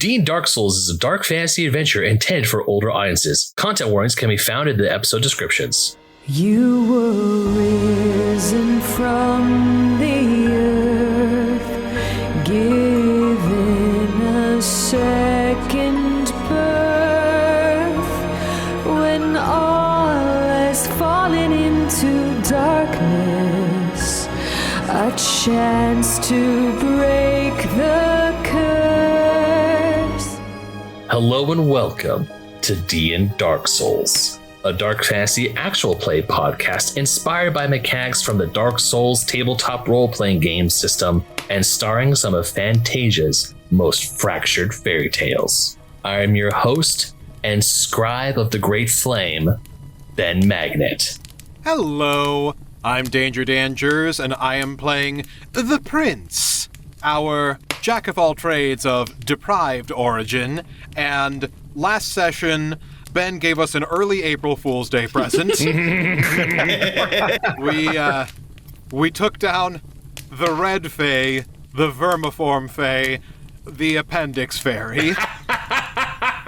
D&Dark Souls is a dark fantasy adventure intended for older audiences. Content warnings can be found in the episode descriptions. You were risen from the earth, given a second birth, when all has fallen into darkness, a chance to break the curse. Hello and welcome to D&Dark Souls, a dark fantasy actual play podcast inspired by mechanics from the Dark Souls tabletop role-playing game system and starring some of Fantasia's most fractured fairy tales. I am your host and scribe of the Great Flame, Ben Magnet. Hello, I'm Danger Dan Jerz, and I am playing the Prince, our jack of all trades of deprived origin, and last session Ben gave us an early April Fool's Day present. We took down the Red Fae, the Vermiform Fae, the Appendix Fairy.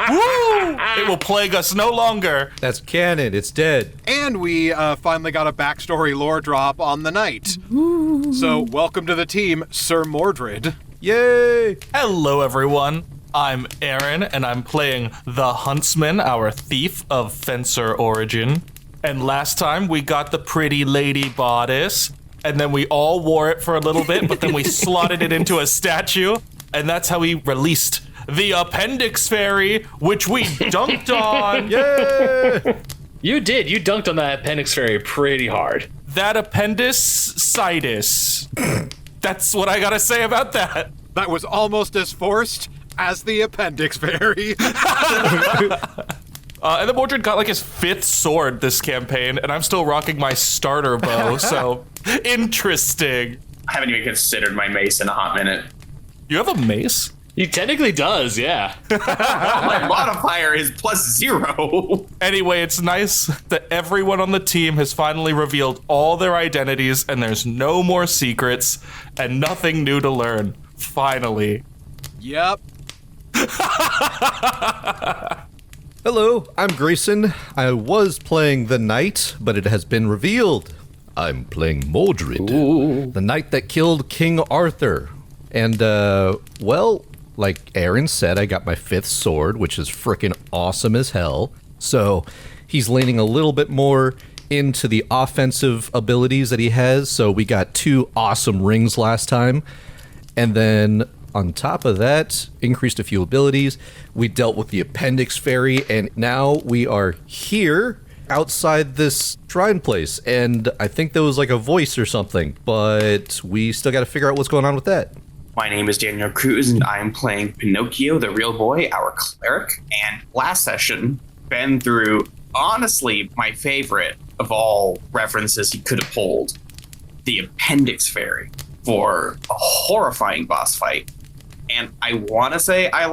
Woo! It will plague us no longer. That's canon. It's dead. And we finally got a backstory lore drop on the knight. Ooh. So welcome to the team, Sir Mordred. Yay! Hello, everyone. I'm Aaron, and I'm playing the Huntsman, our thief of fencer origin. And last time, we got the pretty lady bodice, and then we all wore it for a little bit, but then we slotted it into a statue, and that's how we released the Appendix Fairy, which we dunked on. Yay! You did. You dunked on that Appendix Fairy pretty hard. That appendicitis. That's what I gotta say about that. That was almost as forced as the Appendix Fairy. And then Mordred got like his 5th sword this campaign, and I'm still rocking my starter bow, so interesting. I haven't even considered my mace in a hot minute. You have a mace? He technically does, yeah. My modifier is +0. Anyway, it's nice that everyone on the team has finally revealed all their identities, and there's no more secrets and nothing new to learn. Finally. Yep. Hello, I'm Grayson. I was playing the knight, but it has been revealed. I'm playing Mordred, the knight that killed King Arthur. And, well, like Aaron said, I got my 5th sword, which is frickin' awesome as hell. So he's leaning a little bit more into the offensive abilities that he has. So we got 2 awesome rings last time. And then on top of that, increased a few abilities. We dealt with the Appendix Fairy, and now we are here outside this shrine place. And I think there was like a voice or something, but we still got to figure out what's going on with that. My name is Daniel Cruz, and I am playing Pinocchio, the real boy, our cleric. And last session, Ben threw, honestly, my favorite of all references he could have pulled, the Appendix Fairy, for a horrifying boss fight. And I want to say I,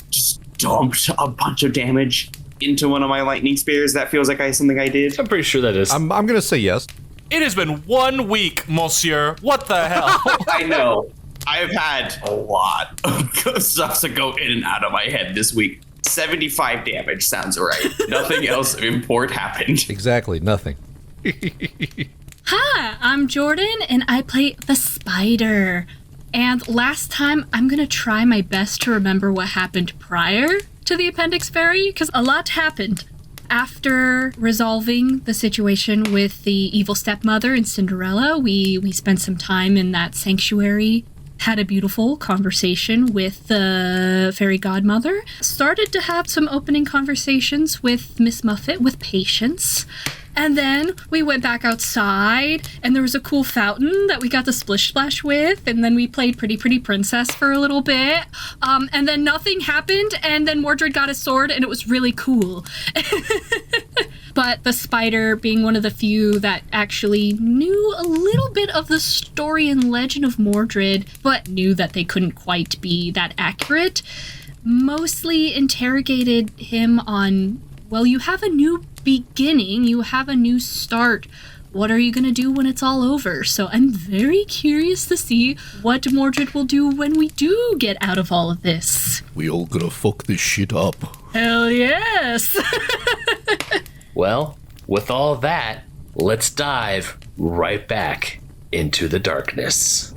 just dumped a bunch of damage into one of my lightning spears. That feels like something I did. I'm pretty sure that is. I'm going to say yes. It has been 1 week, monsieur. What the hell? I know. I've had a lot of good stuff to go in and out of my head this week. 75 damage sounds right. Nothing else of import happened. Exactly, nothing. Hi, I'm Jordan, and I play the Spider. And last time, I'm going to try my best to remember what happened prior to the Appendix Fairy, because a lot happened. After resolving the situation with the evil stepmother and Cinderella, we spent some time in that sanctuary, had a beautiful conversation with the fairy godmother, started to have some opening conversations with Miss Muffet with Patience, and then we went back outside, and there was a cool fountain that we got to splish splash with, and then we played Pretty Pretty Princess for a little bit, and then nothing happened, and then Mordred got a sword, and it was really cool. But the Spider, being one of the few that actually knew a little bit of the story and legend of Mordred, but knew that they couldn't quite be that accurate, mostly interrogated him on, well, you have a new beginning, you have a new start what are you going to do when it's all over? So I'm very curious to see what Mordred will do when we do get out of all of this. We all gonna fuck this shit up. Hell yes! Well, with all that, let's dive right back into the darkness.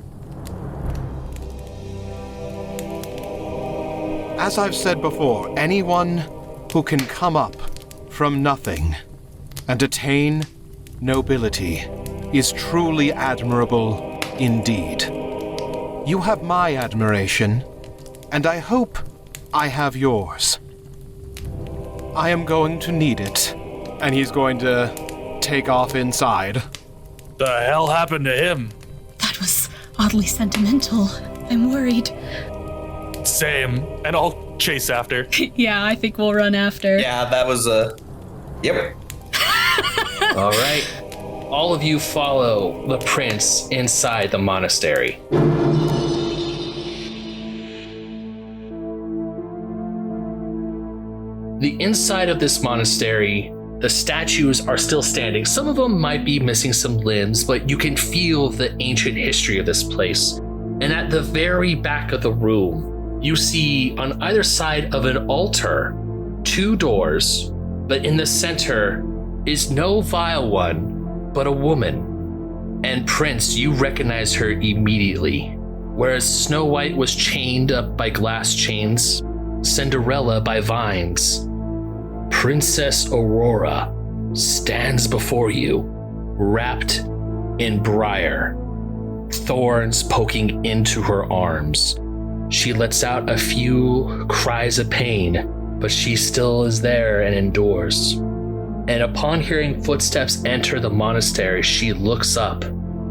As I've said before, anyone who can come up from nothing and attain nobility is truly admirable indeed. You have my admiration, and I hope I have yours. I am going to need it. And he's going to take off inside. The hell happened to him? That was oddly sentimental. I'm worried. Same, and I'll chase after. Yeah, I think we'll run after. Yeah, that was Yep. All right. All of you follow the prince inside the monastery. The inside of this monastery, the statues are still standing. Some of them might be missing some limbs, but you can feel the ancient history of this place. And at the very back of the room, you see on either side of an altar, 2 doors, but in the center is no vile one, but a woman. And Prince, you recognize her immediately. Whereas Snow White was chained up by glass chains, Cinderella by vines, Princess Aurora stands before you, wrapped in briar, thorns poking into her arms. She lets out a few cries of pain, but she still is there and endures. And upon hearing footsteps enter the monastery, she looks up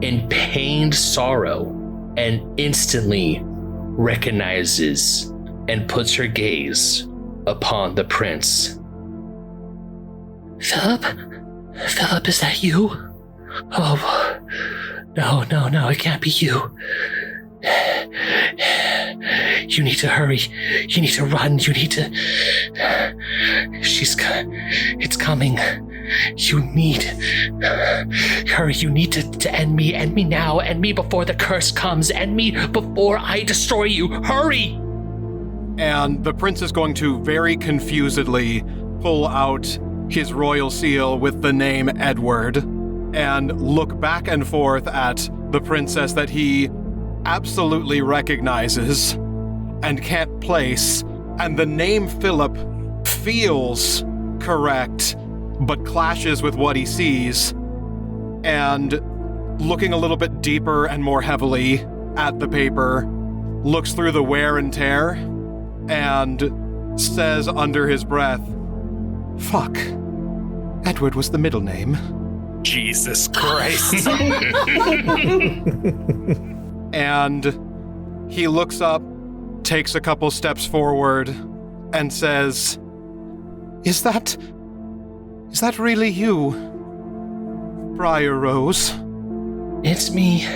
in pained sorrow and instantly recognizes and puts her gaze upon the prince. Philip, is that you? Oh, no, it can't be you. You need to hurry. You need to run. You need to... It's coming. You need... Hurry, you need to end me. End me now. End me before the curse comes. End me before I destroy you. Hurry! And the prince is going to very confusedly pull out his royal seal with the name Edward and look back and forth at the princess that he absolutely recognizes and can't place. And the name Philip feels correct, but clashes with what he sees. And looking a little bit deeper and more heavily at the paper, looks through the wear and tear and says under his breath, "Fuck. Edward was the middle name." Jesus Christ. And he looks up, takes a couple steps forward, and says, Is that really you, Briar Rose?" It's me.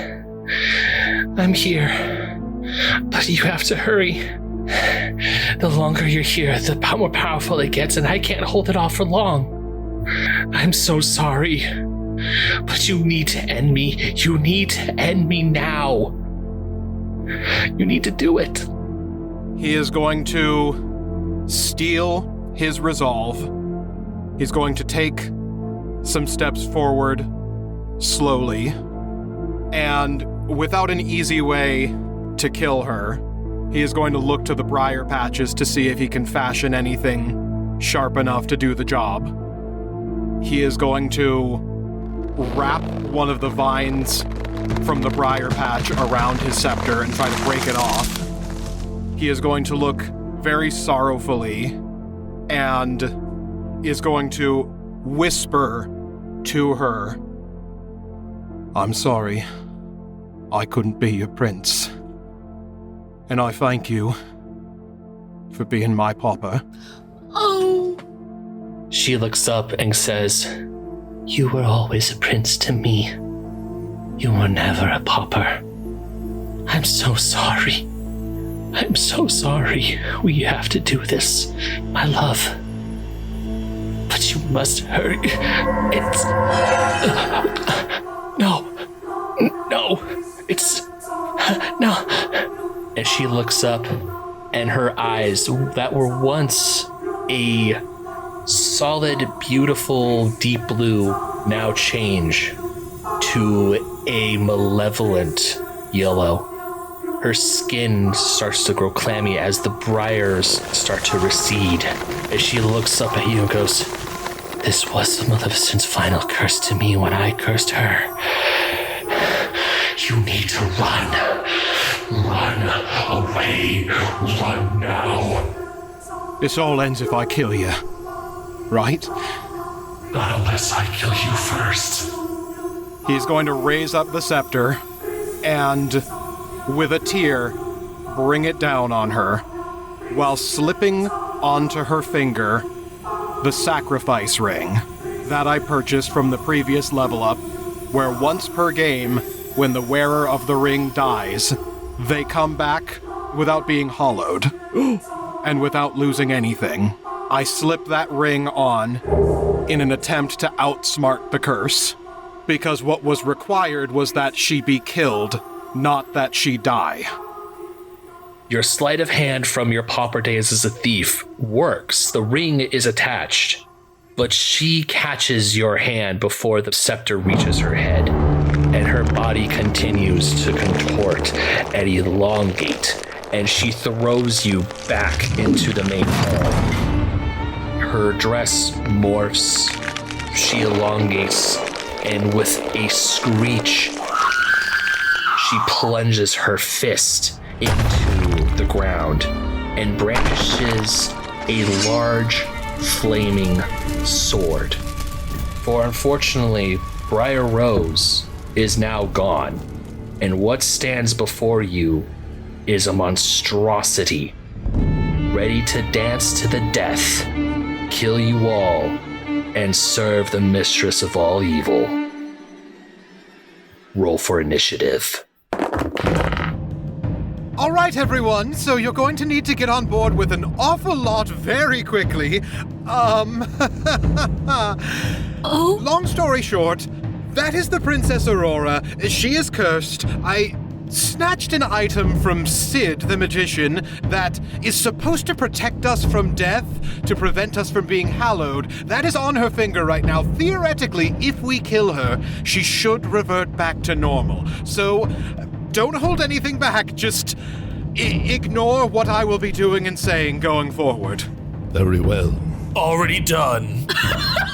I'm here. But you have to hurry. The longer you're here, the more powerful it gets, and I can't hold it off for long. I'm so sorry. But you need to end me. You need to end me now. You need to do it. He is going to steel his resolve. He's going to take some steps forward slowly, and without an easy way to kill her, he is going to look to the briar patches to see if he can fashion anything sharp enough to do the job. He is going to wrap one of the vines from the briar patch around his scepter and try to break it off. He is going to look very sorrowfully and is going to whisper to her, "I'm sorry. I couldn't be your prince. And I thank you for being my pauper." Oh. She looks up and says, "You were always a prince to me. You were never a pauper. I'm so sorry. I'm so sorry we have to do this, my love. But you must hurry. It's... No. It's... No. And she looks up, and her eyes that were once a solid, beautiful, deep blue now change to a malevolent yellow. Her skin starts to grow clammy as the briars start to recede. As she looks up at you and goes, "This was Maleficent's final curse to me when I cursed her. You need to run. Run away. Run now." This all ends if I kill you, right? Not unless I kill you first. He's going to raise up the scepter and, with a tear, bring it down on her, while slipping onto her finger the sacrifice ring that I purchased from the previous level up, where once per game, when the wearer of the ring dies, they come back without being hollowed and without losing anything. I slip that ring on in an attempt to outsmart the curse, because what was required was that she be killed, not that she die. Your sleight of hand from your pauper days as a thief works. The ring is attached, but she catches your hand before the scepter reaches her head, and her body continues to contort and elongate, and she throws you back into the main hall. Her dress morphs, she elongates, and with a screech, she plunges her fist into the ground and brandishes a large, flaming sword. For unfortunately, Briar Rose is now gone, and what stands before you is a monstrosity, ready to dance to the death, kill you all, and serve the mistress of all evil. Roll for initiative. All right, everyone, so you're going to need to get on board with an awful lot very quickly. Long story short, that is the Princess Aurora. She is cursed. I snatched an item from Sid, the magician, that is supposed to protect us from death, to prevent us from being hallowed. That is on her finger right now. Theoretically, if we kill her, she should revert back to normal. So, don't hold anything back. Just ignore what I will be doing and saying going forward. Very well. Already done.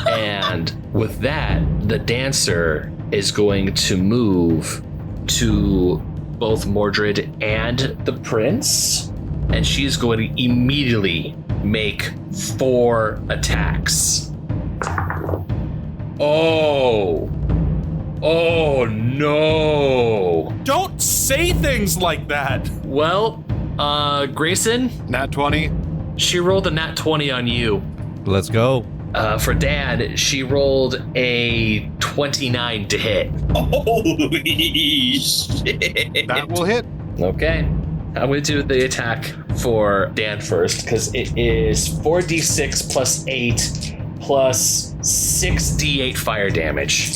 And with that, the dancer is going to move to both Mordred and the prince, and she's going to immediately make 4 attacks. Oh no. Don't say things like that. Well, Grayson, Nat 20. she rolled a nat 20 on you. Let's go. For Dan, she rolled a 29 to hit. Holy shit. That will hit. Okay. I'm going to do the attack for Dan first, because it is 4d6 plus 8 plus 6d8 fire damage.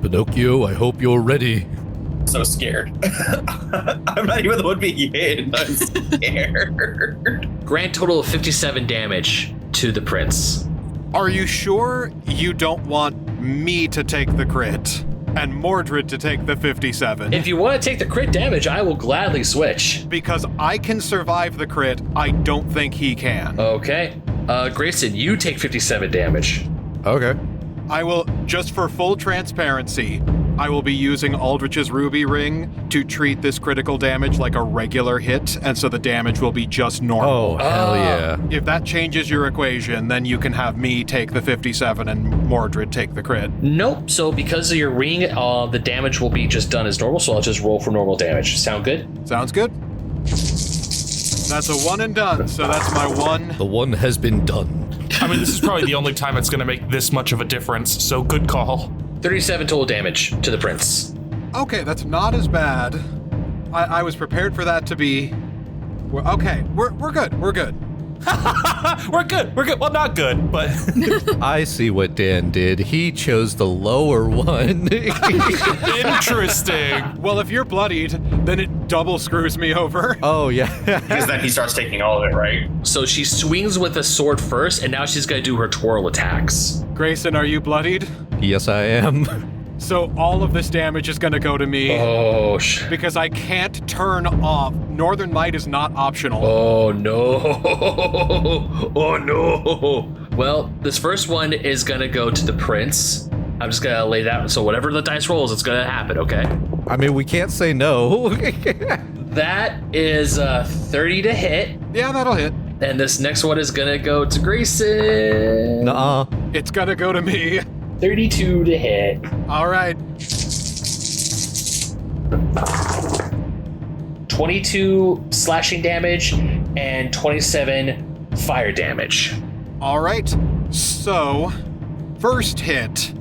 Pinocchio, I hope you're ready. So scared. I'm not even the one being hit. I'm scared. Grand total of 57 damage to the prince. Are you sure you don't want me to take the crit and Mordred to take the 57? If you want to take the crit damage, I will gladly switch. Because I can survive the crit, I don't think he can. Okay. Grayson, you take 57 damage. Okay. I will, just for full transparency, I will be using Aldrich's Ruby Ring to treat this critical damage like a regular hit, and so the damage will be just normal. Oh, hell yeah. If that changes your equation, then you can have me take the 57 and Mordred take the crit. Nope. So because of your ring, the damage will be just done as normal, so I'll just roll for normal damage. Sound good? Sounds good. That's a 1 and done, so that's my 1. The one has been done. I mean, this is probably the only time it's going to make this much of a difference, so good call. 37 total damage to the prince. Okay, that's not as bad. I was prepared for that to be... Okay, we're good, we're good. We're good. Well, not good, but I see what Dan did. He chose the lower one. interesting. Well, if you're bloodied, then it double screws me over. Oh, yeah. Because then he starts taking all of it, right? So she swings with the sword first, and now she's gonna do her twirl attacks. Grayson, are you bloodied? Yes, I am. So all of this damage is going to go to me Oh, because I can't turn off. Northern Light is not optional. Oh no! Oh no! Well, this first one is gonna go to the prince. I'm just gonna lay that. So whatever the dice rolls, it's gonna happen. Okay. I mean, we can't say no. That is 30 to hit, Yeah, that'll hit. and this next one is gonna go to Grayson. Nuh-uh. It's going to go to me. 32 to hit. All right. 22 slashing damage and 27 fire damage. All right. So, first hit.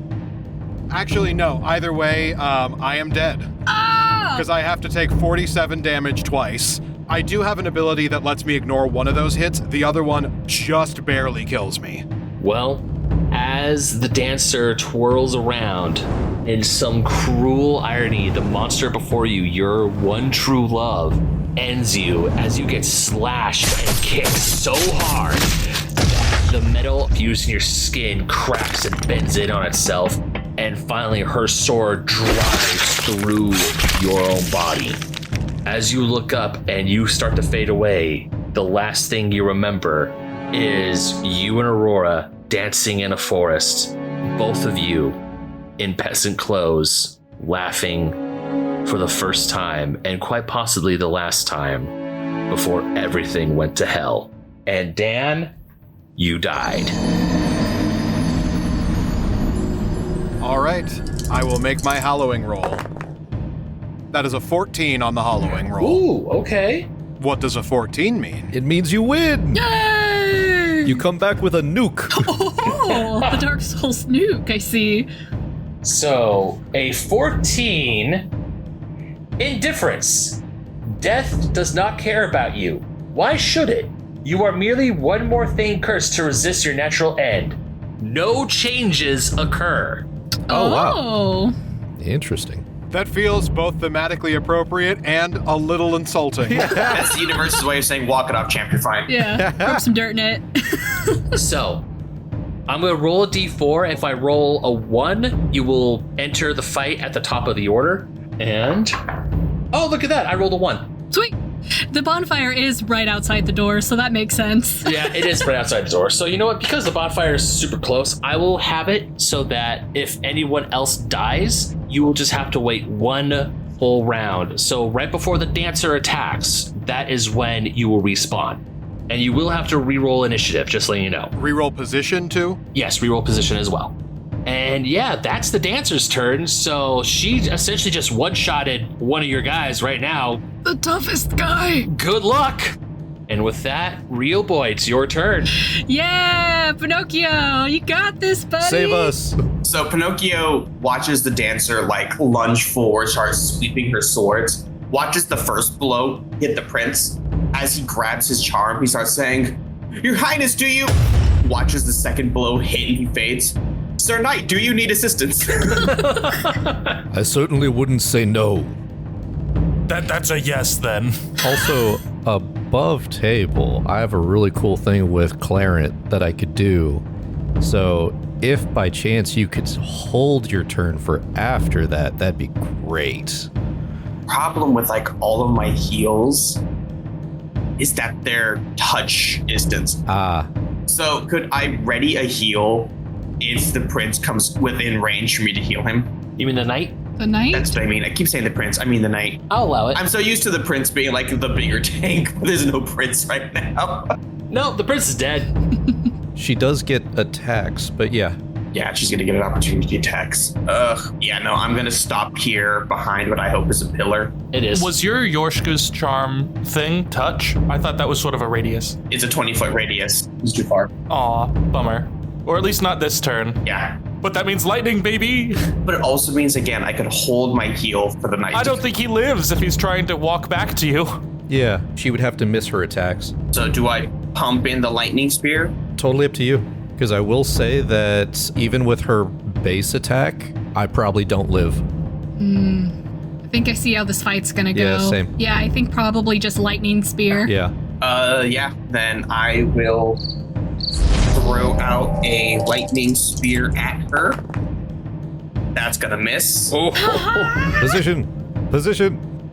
Actually, no. Either way, I am dead. Because I have to take 47 damage twice. I do have an ability that lets me ignore one of those hits. The other one just barely kills me. Well, as the dancer twirls around, in some cruel irony, the monster before you, your one true love, ends you as you get slashed and kicked so hard that the metal fused in your skin cracks and bends in on itself, and finally her sword drives through your own body. As you look up and you start to fade away, the last thing you remember is you and Aurora dancing in a forest, both of you in peasant clothes, laughing for the first time and quite possibly the last time before everything went to hell. And Dan, you died. All right. I will make my hallowing roll. That is a 14 on the hallowing roll. Ooh, okay. What does a 14 mean? It means you win. Yay! You come back with a nuke. Oh, the Dark Souls nuke, I see. So, a 14. Indifference. Death does not care about you. Why should it? You are merely one more thing cursed to resist your natural end. No changes occur. Oh, wow. Oh. Interesting. That feels both thematically appropriate and a little insulting. That's the universe's way of saying walk it off, champ, you're fine. Yeah, rub some dirt in it. So, I'm going to roll a d4. If I roll a 1, you will enter the fight at the top of the order. And, oh, look at that. I rolled a 1. Sweet. The bonfire is right outside the door, so that makes sense. Yeah, it is right outside the door. So you know what? Because the bonfire is super close, I will have it so that if anyone else dies, you will just have to wait one full round. So right before the dancer attacks, that is when you will respawn. And you will have to re-roll initiative, just letting you know. Reroll position too? Yes, re-roll position as well. And yeah, that's the dancer's turn. So she essentially just one-shotted one of your guys right now. The toughest guy. Good luck. And with that, Real Boy, it's your turn. Yeah, Pinocchio, you got this, buddy. Save us. So Pinocchio watches the dancer like lunge forward, starts sweeping her swords, watches the first blow hit the prince. As he grabs his charm, he starts saying, "Your Highness, do you?" Watches the second blow hit and he fades. "Sir Knight, do you need assistance?" I certainly wouldn't say no. That's a yes then. Also, above table, I have a really cool thing with Clarent that I could do. So, if by chance you could hold your turn for after that, that'd be great. Problem with like all of my heals is that they're touch distance. Ah, So could I ready a heal if the prince comes within range for me to heal him? You mean the knight? The knight? That's what I mean. I keep saying the prince. I mean the knight. I'll allow it. I'm so used to the prince being like the bigger tank, but there's no prince right now. No, the prince is dead. she does get attacks, but yeah. Yeah, she's gonna get an opportunity attacks. Ugh. Yeah, no, I'm gonna stop here behind what I hope is a pillar. It is. Was your Yorshka's charm thing touch? I thought that was sort of a radius. It's a 20-foot radius. It's too far. Aw, bummer. Or at least not this turn. Yeah. But that means lightning, baby! But it also means, again, I could hold my heal for the night. I don't think he lives if he's trying to walk back to you. Yeah, she would have to miss her attacks. So do I pump in the lightning spear? Totally up to you. Because I will say that even with her base attack, I probably don't live. I think I see how this fight's gonna go. Yeah, same. Yeah, I think probably just lightning spear. Yeah. Yeah. Then I will throw out a lightning spear at her. That's gonna miss. Position.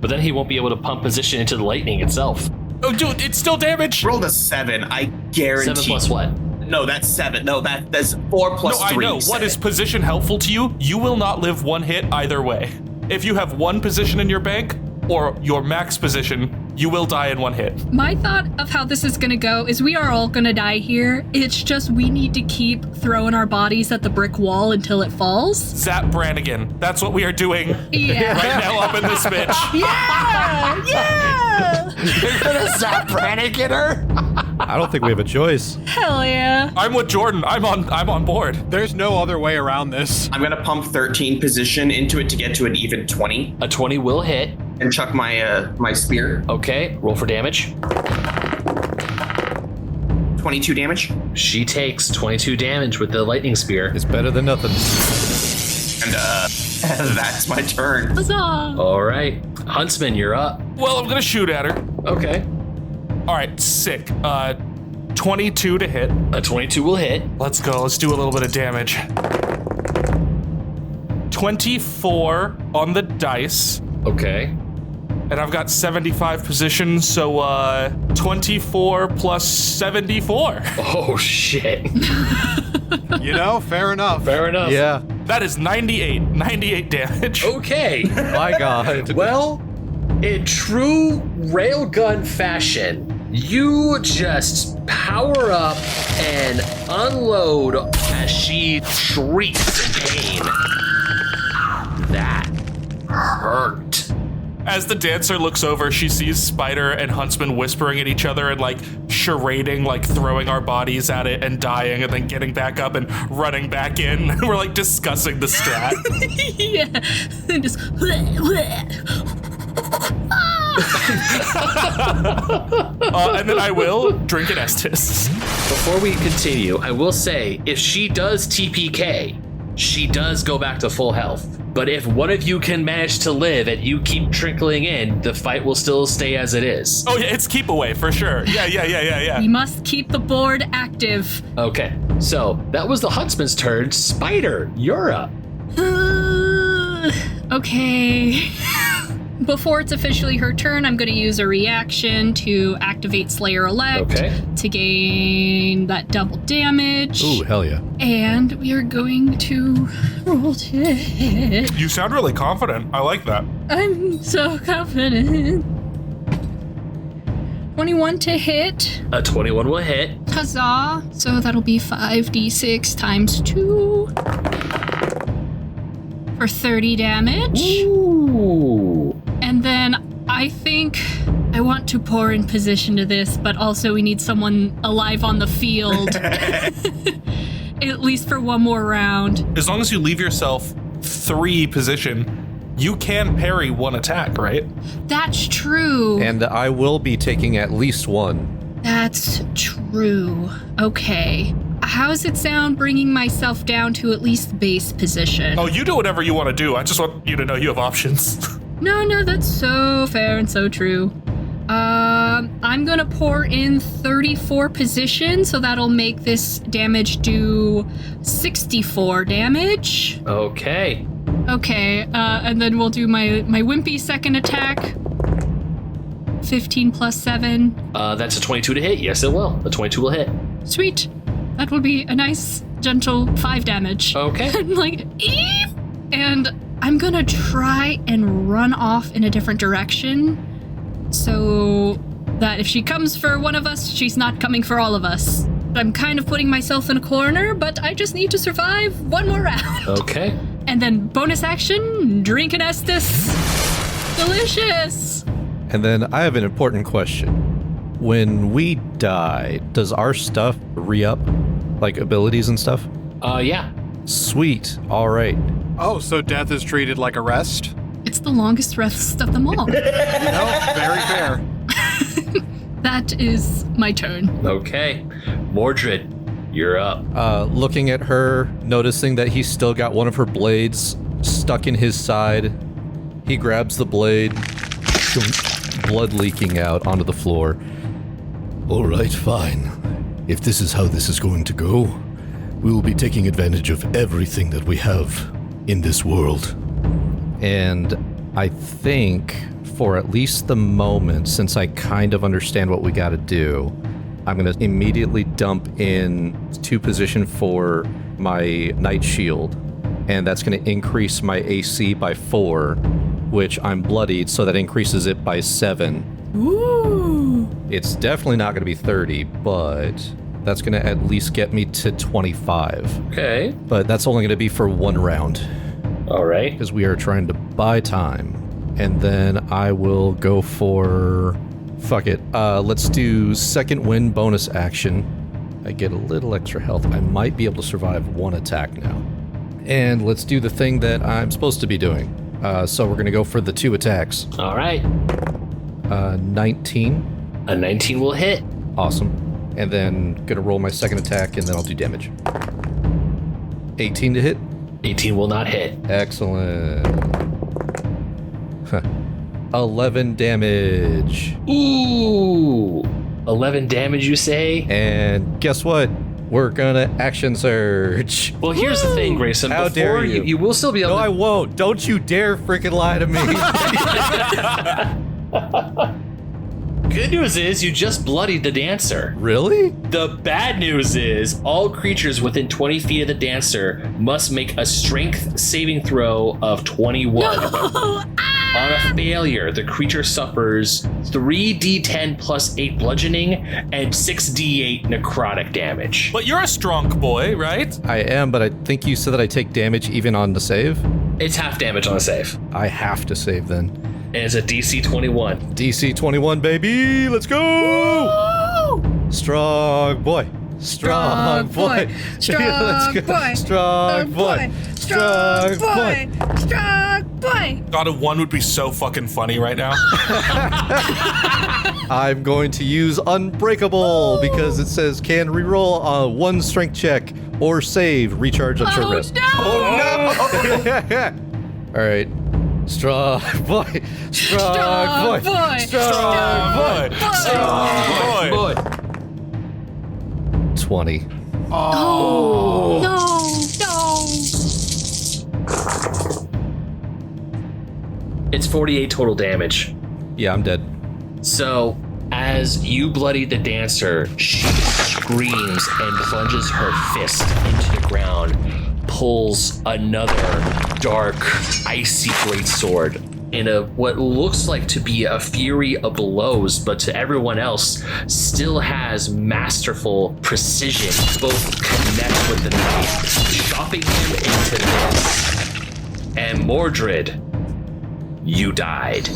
But then he won't be able to pump position into the lightning itself. Oh, dude, it's still damage. Rolled a 7. I guarantee. 7 plus what? No, that's 7. No, that's 4 plus No, 3. I know. What 7. is position helpful to you? You will not live one hit either way. If you have one position in your bank or your max position, you will die in one hit. My thought of how this is gonna go is we are all gonna die here. It's just we need to keep throwing our bodies at the brick wall until it falls. Zap Brannigan. That's what we are doing Yeah. right now up in this bitch. Yeah! You're gonna zap Brannigan her? I don't think we have a choice. Hell yeah. I'm with Jordan. I'm on board. There's no other way around this. I'm gonna pump 13 position into it to get to an even 20 A 20 will hit. and chuck my my spear. Okay, roll for damage. 22 damage. She takes 22 damage with the lightning spear. It's better than nothing. And that's my turn. Huzzah! All right, Huntsman, you're up. Well, I'm gonna shoot at her. Okay. All right, sick. 22 to hit. A 22 will hit. Let's go. Let's do a little bit of damage. 24 on the dice. Okay. And I've got 75 positions, so 24 plus 74. Oh, shit. You know, fair enough. Fair enough. Yeah. That is 98 damage. Okay. My God. Well, in true railgun fashion, you just power up and unload as she shrieks in pain. That hurt. As the dancer looks over, she sees Spider and Huntsman whispering at each other and like charading, like throwing our bodies at it and dying and then getting back up and running back in. We're like discussing the strat. Yeah. Just. And then I will drink an Estus. Before we continue, I will say, if she does TPK, she does go back to full health. But if one of you can manage to live and you keep trickling in, the fight will still stay as it is. Oh yeah, it's keep away for sure. Yeah. We must keep the board active. Okay, so that was the Huntsman's turn. Spider, you're up. Okay. Before it's officially her turn, I'm going to use a reaction to activate Slayer Elect Okay. to gain that double damage. Ooh, hell yeah. And we are going to roll to hit. You sound really confident. I like that. I'm so confident. 21 to hit. A 21 will hit. Huzzah. So that'll be 5d6 times 2 for 30 damage. Ooh. And then I think I want to pour in position to this, but also we need someone alive on the field. At least for one more round. As long as you leave yourself 3 position, you can parry one attack, right? That's true. And I will be taking at least one. That's true. Okay. How's it sound bringing myself down to at least base position? Oh, you do whatever you want to do. I just want you to know you have options. No, that's so fair and so true. I'm gonna pour in 34 position, so that'll make this damage do 64 damage. Okay. Okay, and then we'll do my wimpy second attack. 15 plus 7. That's a 22 to hit. Yes, it will. The 22 will hit. Sweet. That will be a nice, gentle 5 damage. Okay. I'm like, eep! And I'm gonna try and run off in a different direction so that if she comes for one of us, she's not coming for all of us. I'm kind of putting myself in a corner, but I just need to survive one more round. Okay. And then bonus action, drink an Estus. Delicious. And then I have an important question. When we die, does our stuff re-up? Like abilities and stuff? Yeah. Sweet. All right. Oh, so death is treated like a rest? It's the longest rest of them all. No, very fair. That is my turn. Okay. Mordred, you're up. Looking at her, noticing that he's still got one of her blades stuck in his side, he grabs the blade, blood leaking out onto the floor. All right, fine. If this is how this is going to go, we will be taking advantage of everything that we have in this world. And I think, for at least the moment, since I kind of understand what we gotta do, I'm gonna immediately dump in 2 position for my Knight Shield, and that's gonna increase my AC by 4, which I'm bloodied, so that increases it by 7. Ooh. It's definitely not gonna be 30, but that's gonna at least get me to 25. Okay. But that's only gonna be for 1 round, All right. because we are trying to buy time. And then I will go for... Fuck it. Let's do second wind bonus action. I get a little extra health. I might be able to survive 1 attack now. And let's do the thing that I'm supposed to be doing. So we're going to go for the 2 attacks. All right. 19. A 19 will hit. Awesome. And then going to roll my second attack, and then I'll do damage. 18 to hit. 18 will not hit. Excellent. 11 damage. Ooh. 11 damage, you say? And guess what? We're gonna action surge. Well, here's the thing, Grayson. How Before dare you? You will still be able No, to... I won't. Don't you dare freaking lie to me. Good news is you just bloodied the dancer. Really? The bad news is all creatures within 20 feet of the dancer must make a strength saving throw of 21. On a failure, the creature suffers 3d10 plus 8 bludgeoning and 6d8 necrotic damage. But you're a strong boy, right? I am, but I think you said that I take damage even on the save. It's half damage on a save. I have to save then. And it's a DC 21. DC 21, baby. Let's go. Strong boy. Strong boy. Let's go. Strong boy. Strong boy. Strong boy. God, a 1 would be so fucking funny right now. I'm going to use Unbreakable because it says can reroll a 1 strength check or save, recharge up short rest. No. Oh no! All right. Strong boy. Strong boy. Strong boy. Strong boy. 20. Oh. No. It's 48 total damage. Yeah, I'm dead. So, as you bloody the dancer, she screams and plunges her fist into the ground, pulls another dark, icy greatsword in what looks like to be a fury of blows, but to everyone else still has masterful precision. Both connect with the knife, chopping him into this. And Mordred, you died.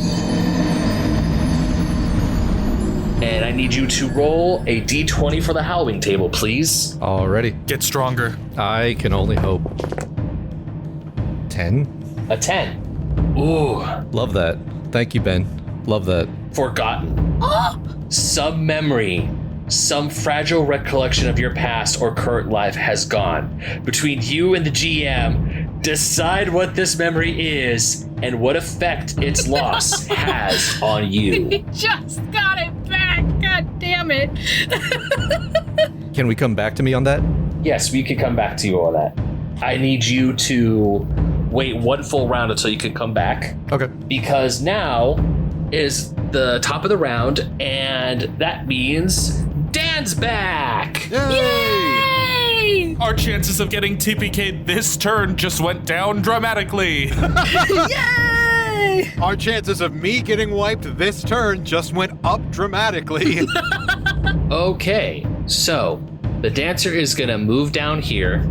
And I need you to roll a d20 for the Howling table, please. Alrighty. Get stronger. I can only hope. 10? A 10. Ooh. Love that. Thank you, Ben. Love that. Forgotten. Some memory, some fragile recollection of your past or current life has gone. Between you and the GM, decide what this memory is and what effect its loss has on you. We just got it back. God damn it. Can we come back to me on that? Yes, we can come back to you on that. I need you to wait 1 full round until you can come back. Okay. Because now is the top of the round, and that means Dan's back. Yay! Our chances of getting TPK'd this turn just went down dramatically. Yay! Our chances of me getting wiped this turn just went up dramatically. Okay, so the dancer is going to move down here,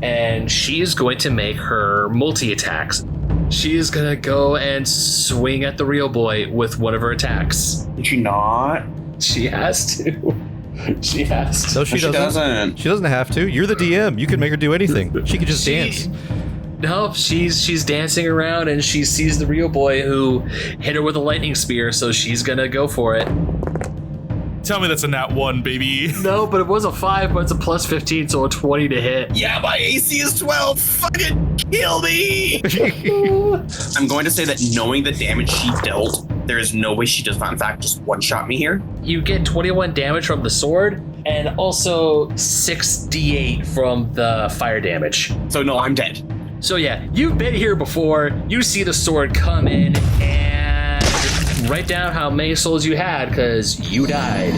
and she is going to make her multi-attacks. She is going to go and swing at the real boy with one of her attacks. Did you not? She has to. She has to. No, she doesn't. She doesn't have to. You're the DM. You can make her do anything. She could just dance. No, she's dancing around, and she sees the real boy who hit her with a lightning spear, so she's going to go for it. Tell me that's a nat 1, baby. No, but it was a 5, but it's a plus 15, so a 20 to hit. Yeah, my AC is 12. Fucking kill me. I'm going to say that knowing the damage she dealt, there is no way she does not, in fact, just one-shot me here. You get 21 damage from the sword, and also 6d8 from the fire damage. So no, I'm dead. So yeah, you've been here before. You see the sword come in, and write down how many souls you had, because you died.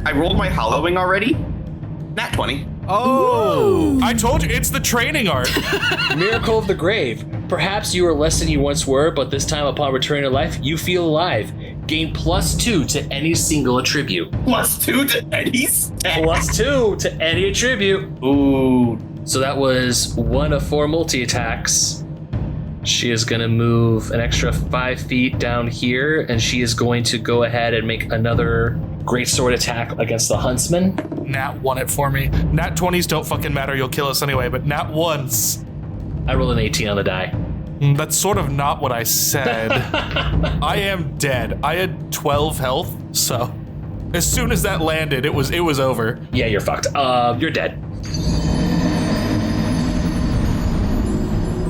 I rolled my hollowing already. Nat 20. Oh! I told you, it's the training art. Miracle of the Grave. Perhaps you are less than you once were, but this time upon returning to life, you feel alive. Gain +2 to any single attribute. +2 to any stat. +2 to any attribute. Ooh. So that was 1 of 4 multi-attacks. She is going to move an extra 5 feet down here, and she is going to go ahead and make another greatsword attack against the Huntsman. Nat 1 it for me. Nat 20s don't fucking matter, you'll kill us anyway, but nat 1s. I rolled an 18 on the die. That's sort of not what I said. I am dead. I had 12 health, so as soon as that landed, it was over. Yeah, you're fucked. You're dead.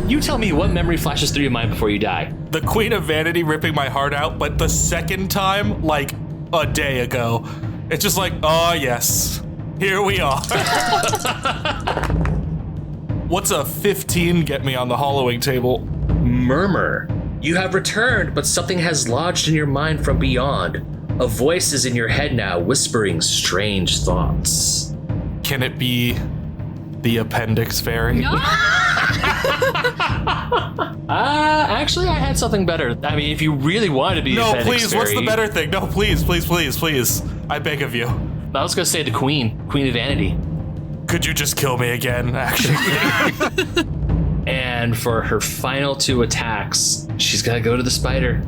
You tell me what memory flashes through your mind before you die. The Queen of Vanity ripping my heart out, but the second time, like a day ago, it's just like, oh yes, here we are. What's a 15 get me on the hollowing table? Murmur. You have returned, but something has lodged in your mind from beyond. A voice is in your head now, whispering strange thoughts. Can it be the appendix fairy? No. Actually, I had something better. I mean, if you really wanted to be the appendix please, fairy, what's the better thing? No, please. I beg of you. I was gonna say the Queen of Vanity. Could you just kill me again, actually? And for her final 2 attacks, she's gonna go to the spider,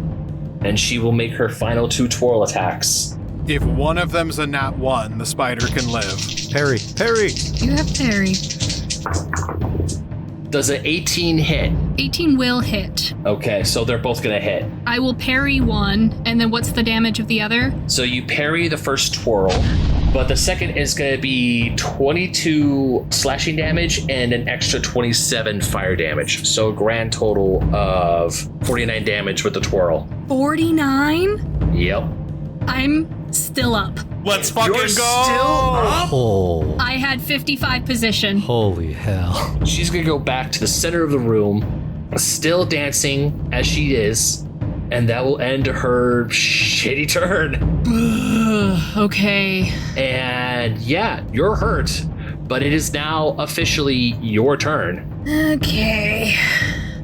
and she will make her final 2 twirl attacks. If one of them's a nat 1, the spider can live. Parry. You have parry. Does an 18 hit? 18 will hit. Okay, so they're both gonna hit. I will parry one, and then what's the damage of the other? So you parry the first twirl, but the second is gonna be 22 slashing damage and an extra 27 fire damage. So a grand total of 49 damage with the twirl. 49? Yep. I'm still up. Let's fucking You're go! still up? Oh, I had 55 position. holy hell. She's gonna go back to the center of the room, still dancing as she is, and that will end her shitty turn. Okay. And yeah, you're hurt, but it is now officially your turn. Okay.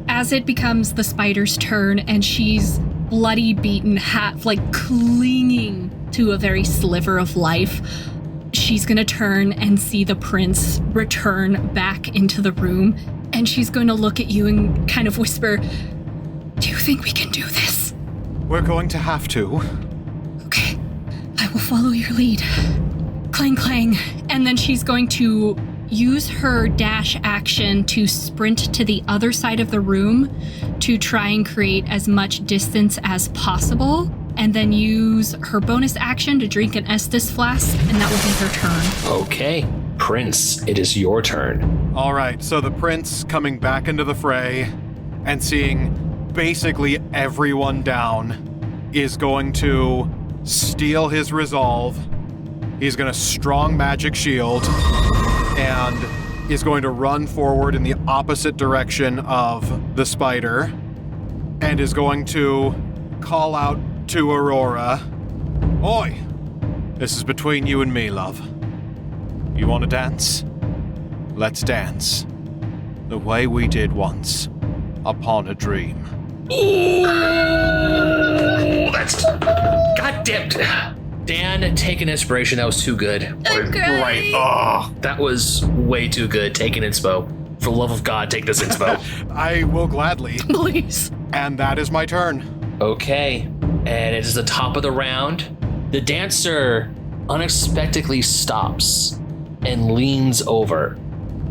As it becomes the spider's turn and she's bloody beaten, like clinging to a very sliver of life, she's gonna turn and see the prince return back into the room, and she's going to look at you and kind of whisper, "Do you think we can do this?" We're going to have to. Okay, I will follow your lead. Clang, clang. And then she's going to use her dash action to sprint to the other side of the room to try and create as much distance as possible, and then use her bonus action to drink an Estus flask, and that will be her turn. Okay, Prince, it is your turn. All right, so the prince coming back into the fray and seeing basically everyone down is going to steal his resolve. He's going to strong magic shield and is going to run forward in the opposite direction of the spider and is going to call out to Aurora. Oi! This is between you and me, love. You want to dance? Let's dance. The way we did once, upon a dream. Ooh, that's goddamn. Dan, take an inspiration. That was too good. Right. Oh. That was way too good. Take an inspo. For the love of God, take this inspo. I will gladly. Please. And that is my turn. Okay, and it is the top of the round. The dancer unexpectedly stops and leans over.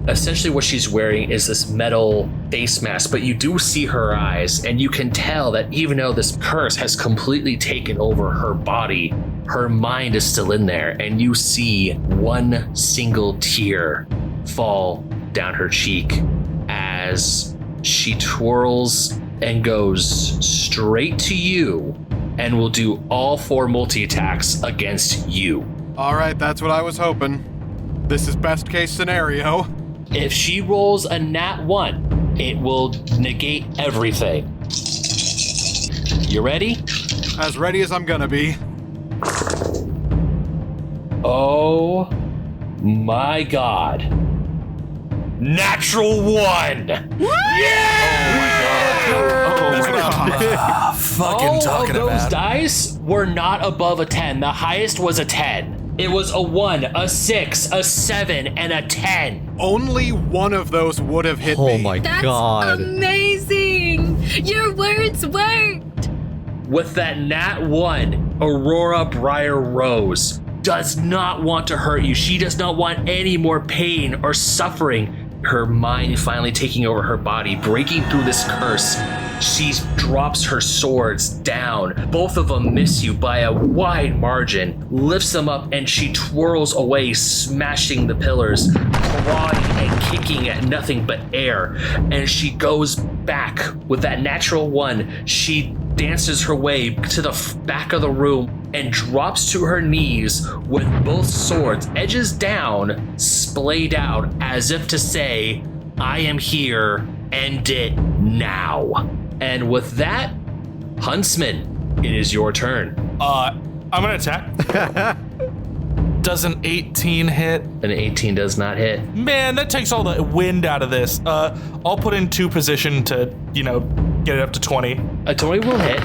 Essentially what she's wearing is this metal face mask, but you do see her eyes, and you can tell that even though this curse has completely taken over her body, her mind is still in there, and you see one single tear fall down her cheek as she twirls and goes straight to you and will do all 4 multi-attacks against you. All right, that's what I was hoping. This is best case scenario. If she rolls a nat 1, it will negate everything. You ready? As ready as I'm gonna be. Oh my god. Natural 1! Fucking talking all of those about. dice were not above a 10. The highest was a 10. It was a 1, a 6, a 7, and a 10. Only one of those would have hit me. Oh my That's god. amazing! Your words worked! With that nat 1, Aurora Briar Rose does not want to hurt you. She does not want any more pain or suffering. Her mind finally taking over her body, breaking through this curse. She drops her swords down. Both of them miss you by a wide margin, lifts them up, and she twirls away, smashing the pillars, clawing and kicking at nothing but air. And she goes back with that natural 1. She dances her way to the back of the room and drops to her knees with both swords, edges down, splayed out, as if to say, I am here, end it now. And with that, Huntsman, it is your turn. I'm gonna attack. Does an 18 hit? An 18 does not hit. Man, that takes all the wind out of this. I'll put in 2 position to, get it up to 20. A 20 will hit.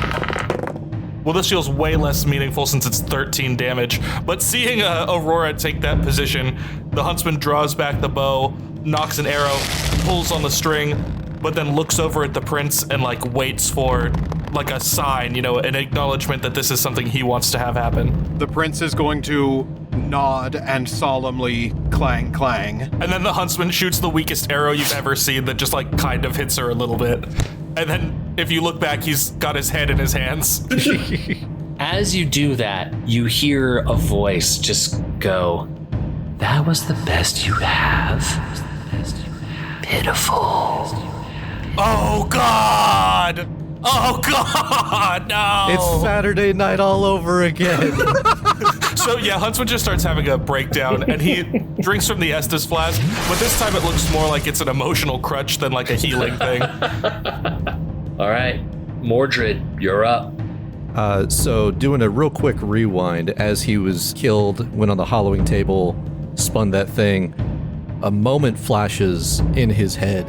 Well, this feels way less meaningful since it's 13 damage. But seeing Aurora take that position, the Huntsman draws back the bow, knocks an arrow, pulls on the string, but then looks over at the prince and waits for a sign, an acknowledgement that this is something he wants to have happen. The prince is going to nod and solemnly clang clang. And then the Huntsman shoots the weakest arrow you've ever seen that just kind of hits her a little bit. And then if you look back, he's got his head in his hands. As you do that, you hear a voice just go, that was the best you have. Pitiful. Oh, God! Oh, God! No! It's Saturday night all over again. So, yeah, Huntsman just starts having a breakdown, and he drinks from the Estus flask, but this time it looks more like it's an emotional crutch than a healing thing. All right, Mordred, you're up. So doing a real quick rewind, as he was killed, went on the hollowing table, spun that thing, a moment flashes in his head,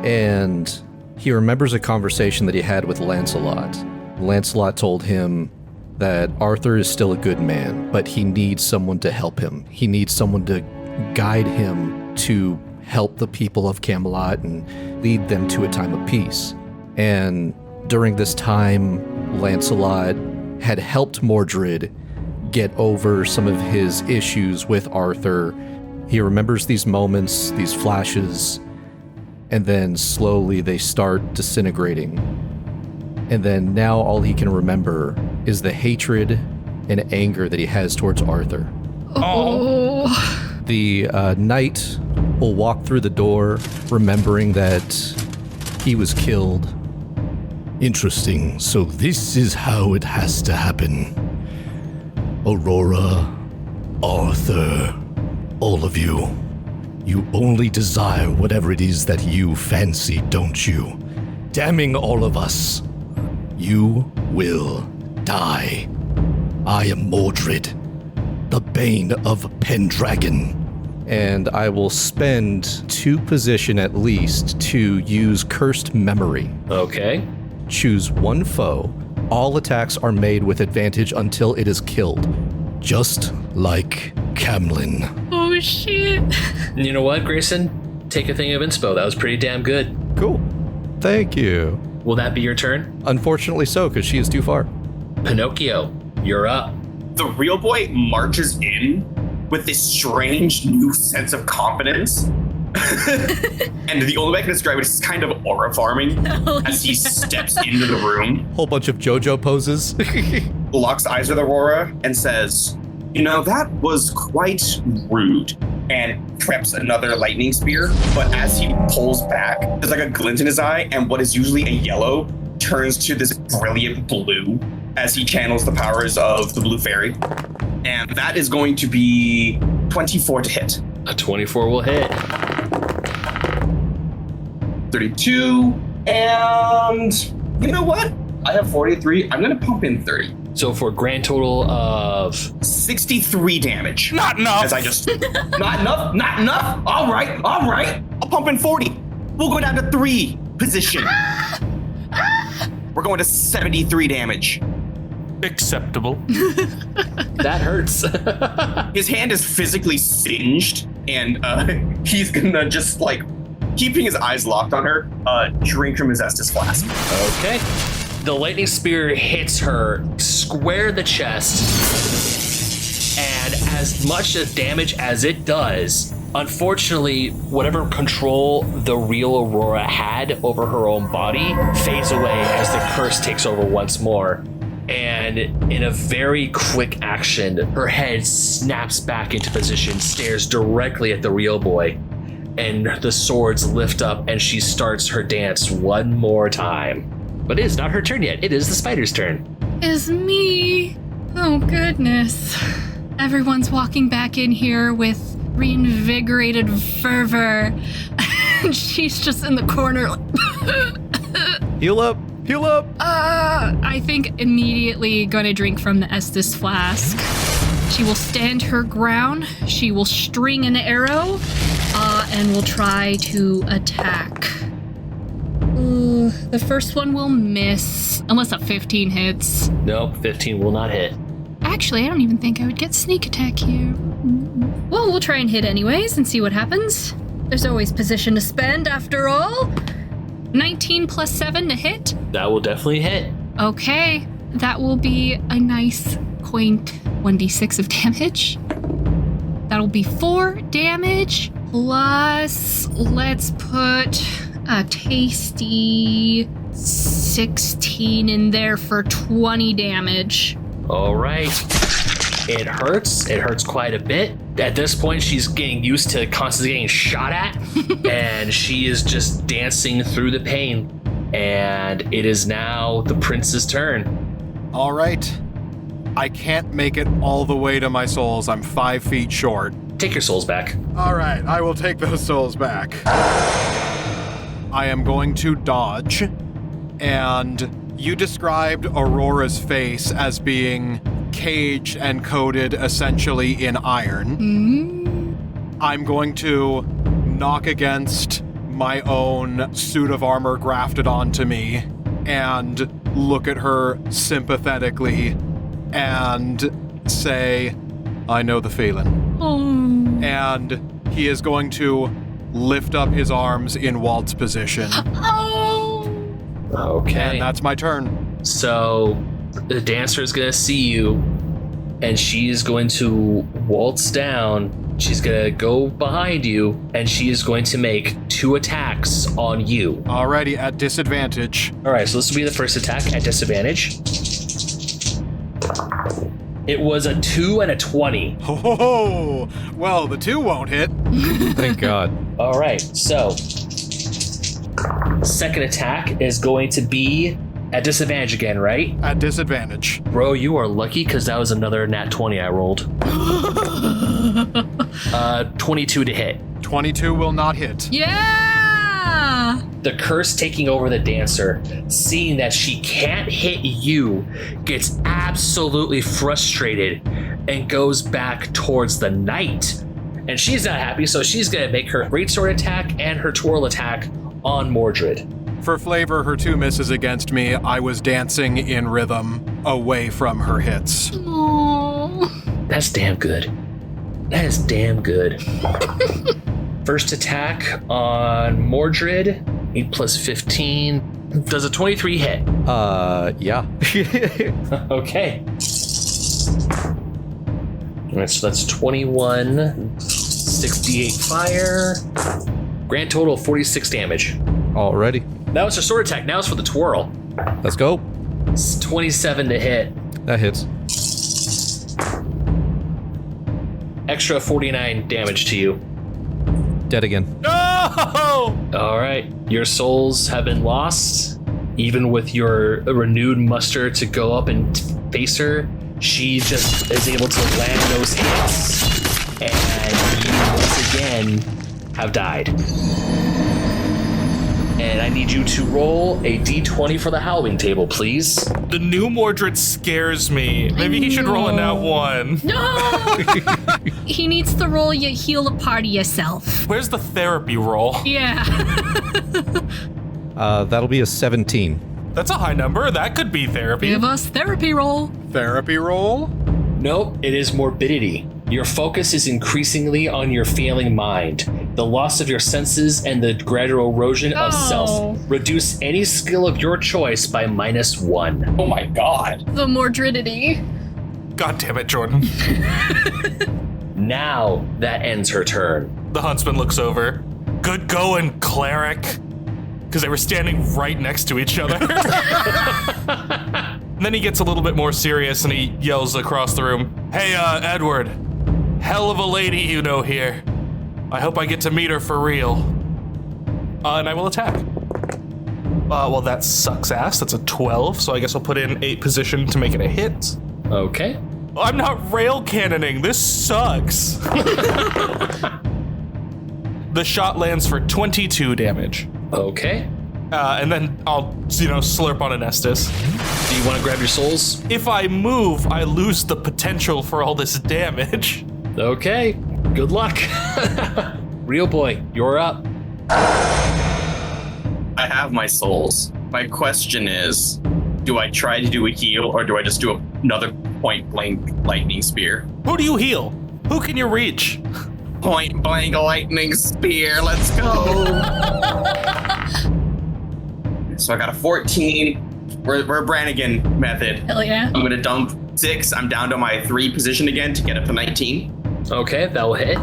and he remembers a conversation that he had with Lancelot. Lancelot told him that Arthur is still a good man, but he needs someone to help him. He needs someone to guide him to help the people of Camelot and lead them to a time of peace. And during this time, Lancelot had helped Mordred get over some of his issues with Arthur. He remembers these moments, these flashes, and then slowly they start disintegrating. And then now all he can remember is the hatred and anger that he has towards Arthur. Oh. The knight will walk through the door, remembering that he was killed. Interesting. So this is how it has to happen. Aurora, Arthur, all of you. You only desire whatever it is that you fancy, don't you? Damning all of us. You will die. I am Mordred, the Bane of Pendragon. And I will spend 2 position at least to use Cursed Memory. Okay. Choose 1 foe. All attacks are made with advantage until it is killed. Just like Camlin. Oh, shit. You know what, Grayson? Take a thing of inspo. That was pretty damn good. Cool. Thank you. Will that be your turn? Unfortunately so, because she is too far. Pinocchio, you're up. The real boy marches in with this strange new sense of confidence, And the only way I can describe it is kind of aura farming as he steps into the room. Whole bunch of JoJo poses. Locks eyes with Aurora and says, "You know, that was quite rude," and preps another lightning spear. But as he pulls back, there's like a glint in his eye, and what is usually a yellow turns to this brilliant blue as he channels the powers of the blue fairy. And that is going to be 24 to hit. A 24 will hit. 32, and you know what? I have 43. I'm going to pump in 30. So for a grand total of 63 damage. Not enough. As I just, not enough. All right. I'll pump in 40. We'll go down to 3 position. We're going to 73 damage. Acceptable. that hurts. His hand is physically singed, and he's gonna just like, keeping his eyes locked on her, drink from his Estus flask. Okay. The lightning spear hits her square in the chest, and as much damage as it does, unfortunately, whatever control the real Aurora had over her own body fades away as the curse takes over once more. And in a very quick action, her head snaps back into position, stares directly at the real boy, and the swords lift up and she starts her dance one more time. But it is not her turn yet. It is the spider's turn. Is me. Oh, goodness. Everyone's walking back in here with reinvigorated fervor. And she's just in the corner. Heal up. I think immediately gonna drink from the Estus flask. She will stand her ground. She will string an arrow, and will try to attack. The first one will miss, unless a 15 hits. Nope, 15 will not hit. Actually, I don't even think I would get sneak attack here. Well, we'll try and hit anyways and see what happens. There's always position to spend after all. 19 plus 7 to hit. That will definitely hit. Okay, that will be a nice, quaint 1d6 of damage. That'll be 4 damage, plus, let's put a tasty 16 in there for 20 damage. All right. It hurts. It hurts quite a bit. At this point, she's getting used to constantly getting shot at, and she is just dancing through the pain. And it is now the prince's turn. All right. I can't make it all the way to my souls. I'm 5 feet short. Take your souls back. All right, I will take those souls back. I am going to dodge, and you described Aurora's face as being caged and coated essentially in iron. I'm going to knock against my own suit of armor grafted onto me and look at her sympathetically and say, I know the feeling. And he is going to lift up his arms in waltz position. Okay. And that's my turn. So the dancer is going to see you, and she's going to waltz down. She's going to go behind you, and she is going to make 2 attacks on you. Alrighty, at disadvantage. All right, so this will be the first attack at disadvantage. It was a 2 and a 20. Oh, well, the 2 won't hit. Thank God. All right, so second attack is going to be at disadvantage again, right? At disadvantage. Bro, you are lucky because that was another nat 20 I rolled. 22 to hit. 22 will not hit. Yeah! The curse taking over the dancer, seeing that she can't hit you, gets absolutely frustrated and goes back towards the knight. And she's not happy, so she's going to make her greatsword attack and her twirl attack on Mordred. For flavor, her 2 misses against me. I was dancing in rhythm away from her hits. Aww. That's damn good. That is damn good. First attack on Mordred, 8 plus 15. Does a 23 hit? Yeah. Okay. All right, so that's 21, 68 fire. Grand total of 46 damage. Alrighty. That was her sword attack. Now it's for the twirl. Let's go. It's 27 to hit. That hits. Extra 49 damage to you. Dead again. No! All right. Your souls have been lost. Even with your renewed muster to go up and face her, she just is able to land those hits. And you once again have died. And I need you to roll a d20 for the howling table, please. The new Mordred scares me. Maybe he should roll a nat 1. No! He needs to roll you heal a party yourself. Where's the therapy roll? Yeah. That'll be a 17. That's a high number. That could be therapy. Give us therapy roll. Therapy roll? Nope, it is morbidity. Your focus is increasingly on your failing mind. The loss of your senses and the gradual erosion of self. Reduce any skill of your choice by -1. Oh my god. The Mordridity. God damn it, Jordan. Now that ends her turn. The Huntsman looks over. Good going, cleric. Because they were standing right next to each other. And then he gets a little bit more serious and he yells across the room, "Hey, Edward, hell of a lady you know here. I hope I get to meet her for real." And I will attack. Well, that sucks ass. That's a 12, so I guess I'll put in 8 position to make it a hit. Okay. I'm not rail cannoning. This sucks. The shot lands for 22 damage. Okay. And then I'll, slurp on an Estus. Do you want to grab your souls? If I move, I lose the potential for all this damage. Okay. Good luck. Real boy, you're up. I have my souls. My question is, do I try to do a heal or do I just do another point blank lightning spear? Who do you heal? Who can you reach? Point blank lightning spear, let's go. So I got a 14. We're Brannigan method. Hell yeah. I'm gonna dump 6. I'm down to my 3 position again to get up to 19. Okay, that will hit.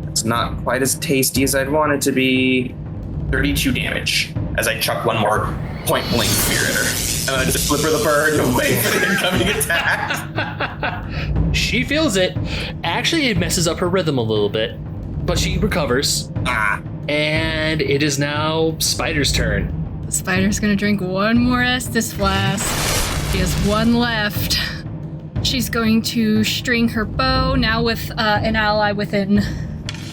It's not quite as tasty as I'd want it to be. 32 damage as I chuck one more point blank spear at her. And I just flip her the bird and wait for the incoming attack. She feels it. Actually, it messes up her rhythm a little bit, but she recovers. And it is now Spider's turn. The spider's gonna drink one more Estus flask. She has one left. She's going to string her bow, now with an ally within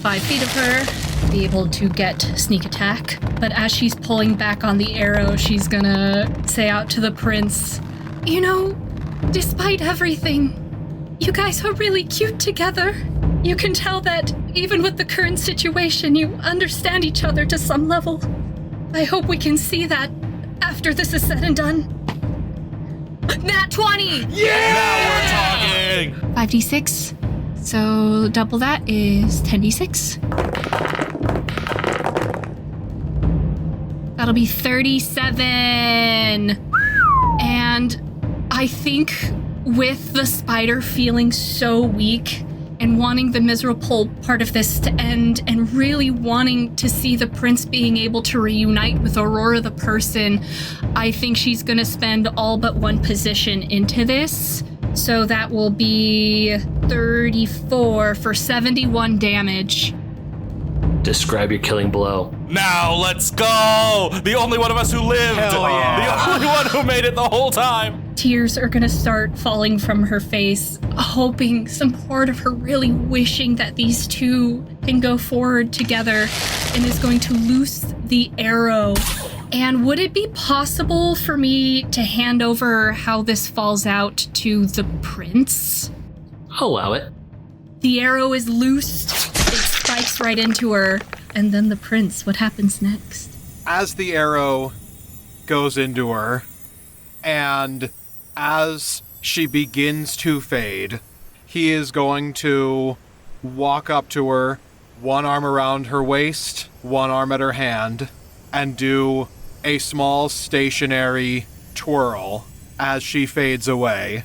5 feet of her, be able to get sneak attack. But as she's pulling back on the arrow, she's gonna say out to the prince, "You know, despite everything, you guys are really cute together. You can tell that even with the current situation, you understand each other to some level. I hope we can see that after this is said and done." Nat 20! Yeah! Now we're talking! 5d6. So double that is 10d6. That'll be 37. And I think with the spider feeling so weak and wanting the miserable part of this to end and really wanting to see the prince being able to reunite with Aurora the person, I think she's going to spend all but 1 position into this. So that will be 34 for 71 damage. Describe your killing blow. Now let's go! The only one of us who lived! Hell yeah. The only one who made it the whole time! Tears are gonna start falling from her face, hoping, some part of her really wishing that these two can go forward together, and is going to loose the arrow. And would it be possible for me to hand over how this falls out to the prince? I'll allow it. The arrow is loosed, it spikes right into her, and then the prince, what happens next? As the arrow goes into her, and as she begins to fade, he is going to walk up to her, one arm around her waist, one arm at her hand, and do a small stationary twirl as she fades away.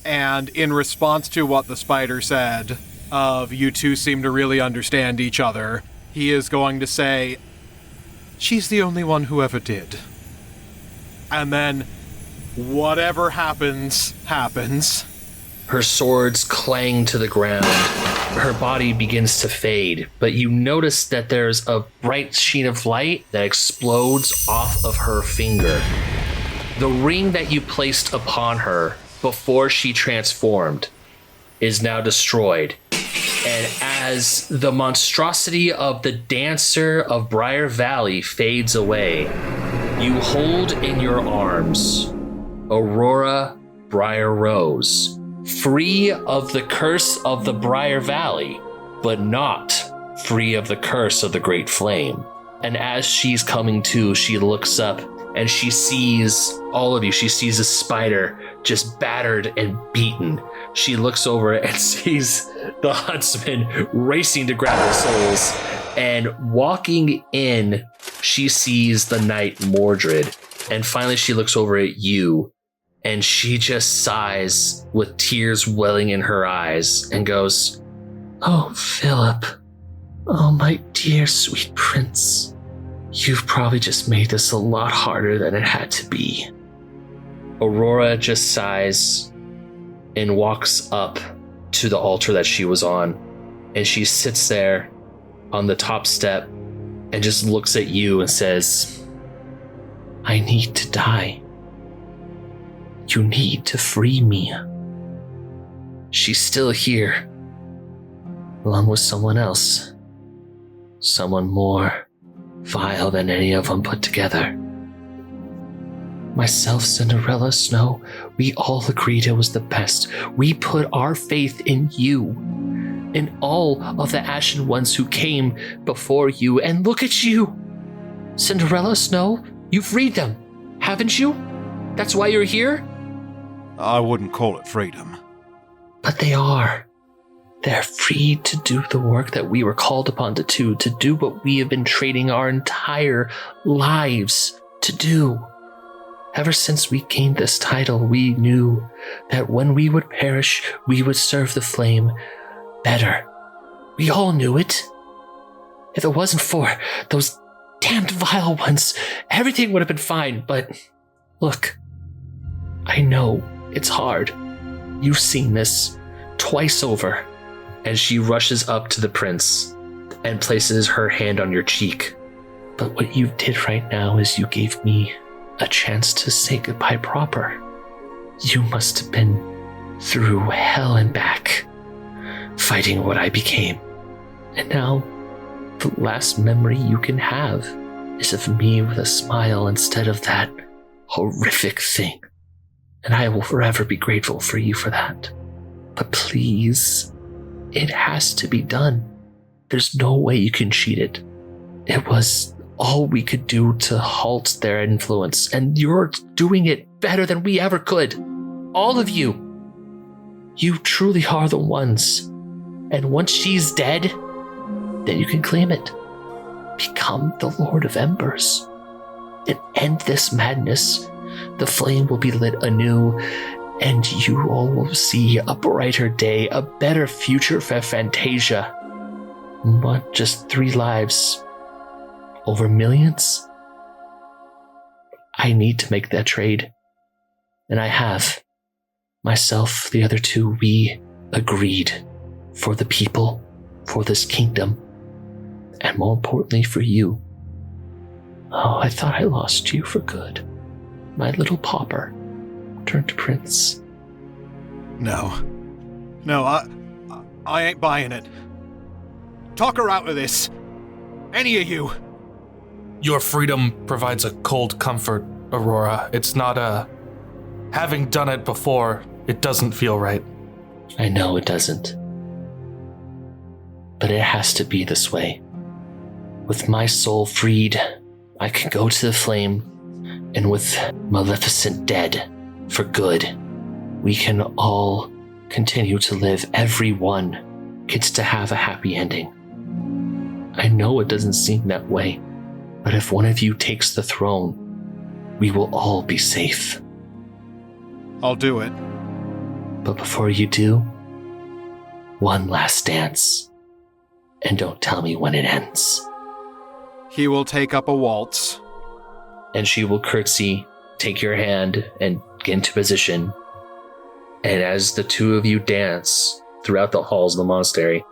And in response to what the spider said, of you two seem to really understand each other, he is going to say, "She's the only one who ever did." And then, whatever happens, happens. Her swords clang to the ground. Her body begins to fade, but you notice that there's a bright sheen of light that explodes off of her finger. The ring that you placed upon her before she transformed is now destroyed. And as the monstrosity of the dancer of Briar Valley fades away, you hold in your arms Aurora Briar Rose, free of the curse of the Briar Valley, but not free of the curse of the Great Flame. And as she's coming to, she looks up and she sees all of you. She sees a spider just battered and beaten. She looks over and sees the Huntsman racing to grab the souls. And walking in, she sees the knight Mordred. And finally, she looks over at you. And she just sighs with tears welling in her eyes and goes, "Oh, Philip. Oh, my dear sweet prince. You've probably just made this a lot harder than it had to be." Aurora just sighs and walks up to the altar that she was on. And she sits there on the top step and just looks at you and says, "I need to die. You need to free me." She's still here, along with someone else. Someone more vile than any of them put together. Myself, Cinderella, Snow, we all agreed it was the best. We put our faith in you, in all of the Ashen Ones who came before you. And look at you! Cinderella, Snow, you freed them, haven't you? That's why you're here? I wouldn't call it freedom. But they are. They're free to do the work that we were called upon to do what we have been training our entire lives to do. Ever since we gained this title, we knew that when we would perish, we would serve the flame better. We all knew it. If it wasn't for those damned vile ones, everything would have been fine. But look, I know it's hard. You've seen this twice over. And she rushes up to the prince and places her hand on your cheek. But what you did right now is you gave me a chance to say goodbye proper. You must have been through hell and back, fighting what I became. And now, the last memory you can have is of me with a smile instead of that horrific thing. And I will forever be grateful for you for that. But please, it has to be done. There's no way you can cheat it. It was all we could do to halt their influence, and you're doing it better than we ever could. All of you. You truly are the ones. And once she's dead, then you can claim it. Become the Lord of Embers. And end this madness. The flame will be lit anew, and you all will see a brighter day, a better future for Fantasia. Not just 3 lives. Over millions? I need to make that trade. And I have. Myself, the other 2, we agreed. For the people, for this kingdom, and more importantly for you. Oh, I thought I lost you for good. My little pauper turned prince. No, I ain't buying it. Talk her out of this. Any of you. Your freedom provides a cold comfort, Aurora. It's not having done it before, it doesn't feel right. I know it doesn't. But it has to be this way. With my soul freed, I can go to the flame, and with Maleficent dead, for good, we can all continue to live. Everyone gets to have a happy ending. I know it doesn't seem that way, but if one of you takes the throne, we will all be safe. I'll do it. But before you do, one last dance, and don't tell me when it ends. He will take up a waltz. And she will curtsy, take your hand, and get into position. And as the two of you dance throughout the halls of the monastery,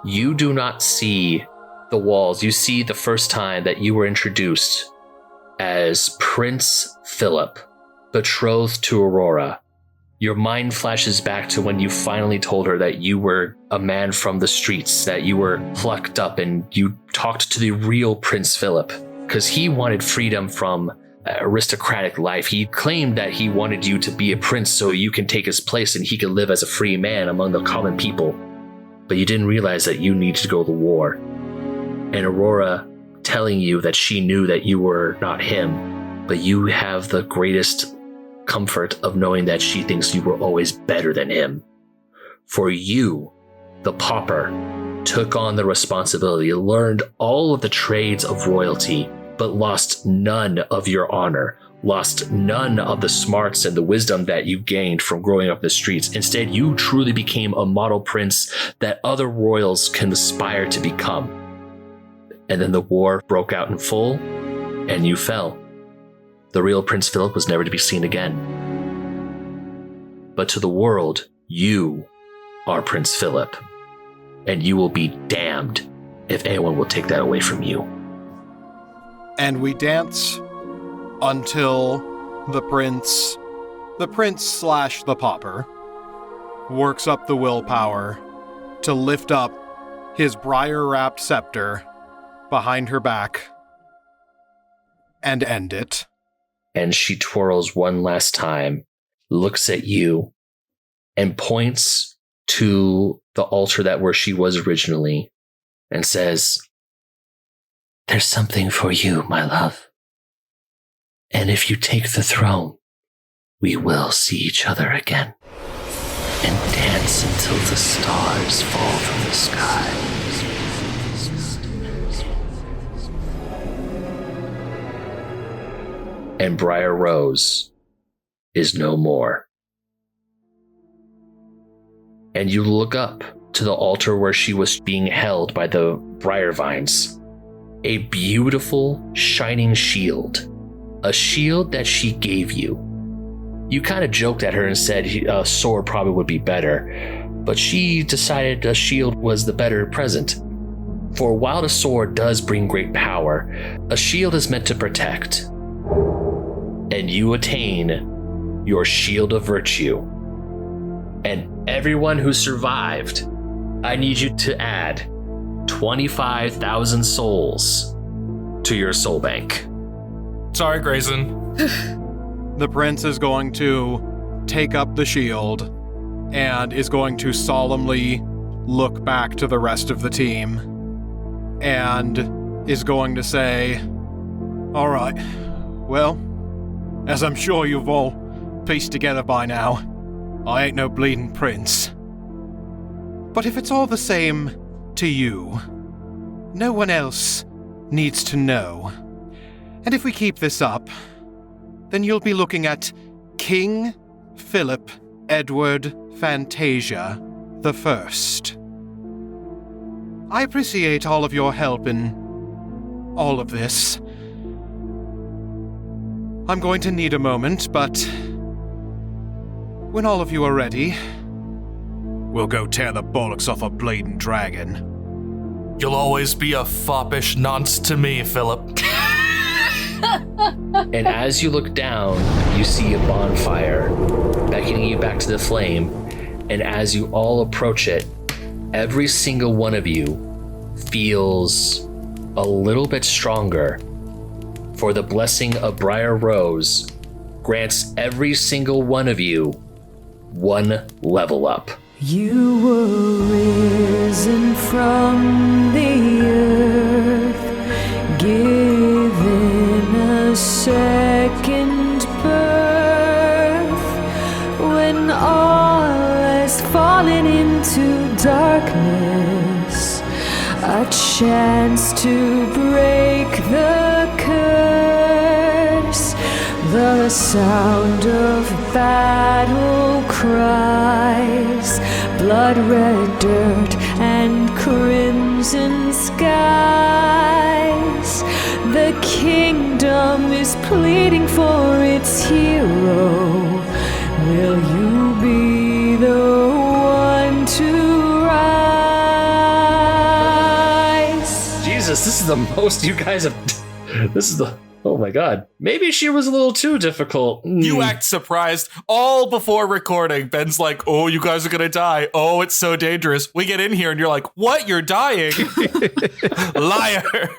you do not see the walls. You see the first time that you were introduced as Prince Philip, betrothed to Aurora. Your mind flashes back to when you finally told her that you were a man from the streets, that you were plucked up, and you talked to the real Prince Philip, because he wanted freedom from aristocratic life. He claimed that he wanted you to be a prince so you can take his place and he could live as a free man among the common people. But you didn't realize that you needed to go to war. And Aurora telling you that she knew that you were not him, but you have the greatest comfort of knowing that she thinks you were always better than him. For you, the Pauper, took on the responsibility, learned all of the trades of royalty, but lost none of your honor, lost none of the smarts and the wisdom that you gained from growing up in the streets. Instead, you truly became a model prince that other royals can aspire to become. And then the war broke out in full, and you fell. The real Prince Philip was never to be seen again. But to the world, you are Prince Philip, and you will be damned if anyone will take that away from you. And we dance until the prince / the Pauper works up the willpower to lift up his briar-wrapped scepter behind her back and end it. And she twirls one last time, looks at you, and points to the altar that where she was originally, and says, "There's something for you, my love. And if you take the throne, we will see each other again, and dance until the stars fall from the sky." And Briar Rose is no more. And you look up to the altar where she was being held by the briar vines. A beautiful, shining shield. A shield that she gave you. You kind of joked at her and said a sword probably would be better, but she decided a shield was the better present. For while a sword does bring great power, a shield is meant to protect. And you attain your shield of virtue. And everyone who survived, I need you to add 25,000 souls to your soul bank. Sorry, Grayson. The prince is going to take up the shield and is going to solemnly look back to the rest of the team and is going to say, "All right, well, as I'm sure you've all pieced together by now, I ain't no bleeding prince. But if it's all the same to you, no one else needs to know. And if we keep this up, then you'll be looking at King Philip Edward Fantasia the First. I appreciate all of your help in all of this. I'm going to need a moment, but when all of you are ready, we'll go tear the bollocks off a bleeding dragon." You'll always be a foppish nonce to me, Philip. And as you look down, you see a bonfire beckoning you back to the flame. And as you all approach it, every single one of you feels a little bit stronger. For the blessing of Briar Rose grants every single one of you one level up. You were risen from the earth, given a second birth. When all has fallen into darkness, a chance to break the curse. The sound of battle cries, blood red dirt and crimson skies. The kingdom is pleading for its hero. Will you be the one to rise? Jesus, this is the most you guys have. This is the. Oh my god. Maybe she was a little too difficult. You act surprised all before recording. Ben's like, oh, you guys are going to die. Oh, it's so dangerous. We get in here and you're like, what? You're dying? Liar.